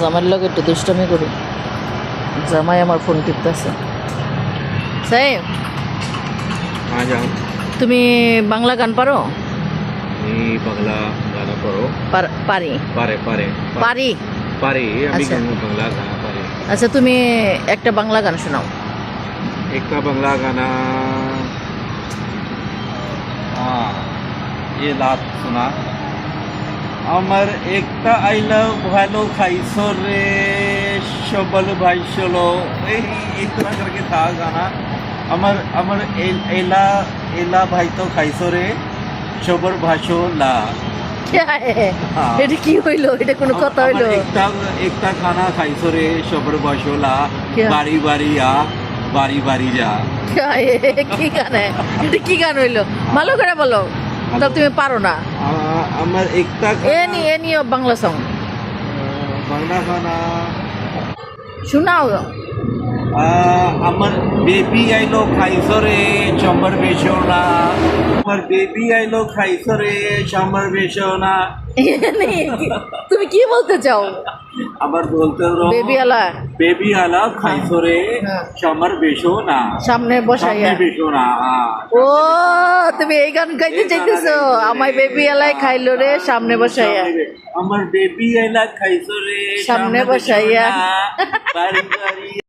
জামাইয়ের লগে একটু দুষ্টামি করি। জামাই আমার ফোন টিপতেছে। সাহেব, हाँ जाओ। তুমি বাংলা গান পারো? बांग्ला गाना पढ़ो। পারি पारे पारे পারি। पारे अभी अच्छा। बांग्ला गाना पारे। আচ্ছা, তুমি একটা বাংলা গান শোনাও। एक का बांग्ला गाना। हाँ, ये लास्ट सुना। আমার একটা আইলা ভালো খাইছো রে সবল ভাইসলো এই इस तरह करके था गाना। আমার আমার এলা এলা ভাই তো খাইছো রে সবর ভাইসলা। হ্যাঁ। এটা কি হইলো? এটা কোনো কথা হইলো? একটা একটা খানা খাইছো রে সবর ভাইসলা। क्या? বাড়ি বাড়ি আ বাড়ি বাড়ি যা। কি গান? এটা কি গান হইলো? ভালো করে বলো। তো তুমি পারো না। আমার একটা এনি বাংলা সং বাংলা গানা। শোনাও। আমার বেবি আইলো খাইছো রে চম্বর বেশনা। আমার বেবি আইলো খাইছো রে চম্বর বেশনা। তুমি কি বলতে চাও? আবার বলতে বেবি আলা খাইছো রে হ্যাঁ। চম্বর বেশনা। সামনে বসাইয়া। বেশনা। ও, তুমি এই গান গাইতে চাইতেছো? আমায় বেবি এলাই খাইলো রে সামনে বসাইয়া। আমার বেবি আইলা খাইছো রে সামনে বসাইয়া। বাড়ি বাড়ি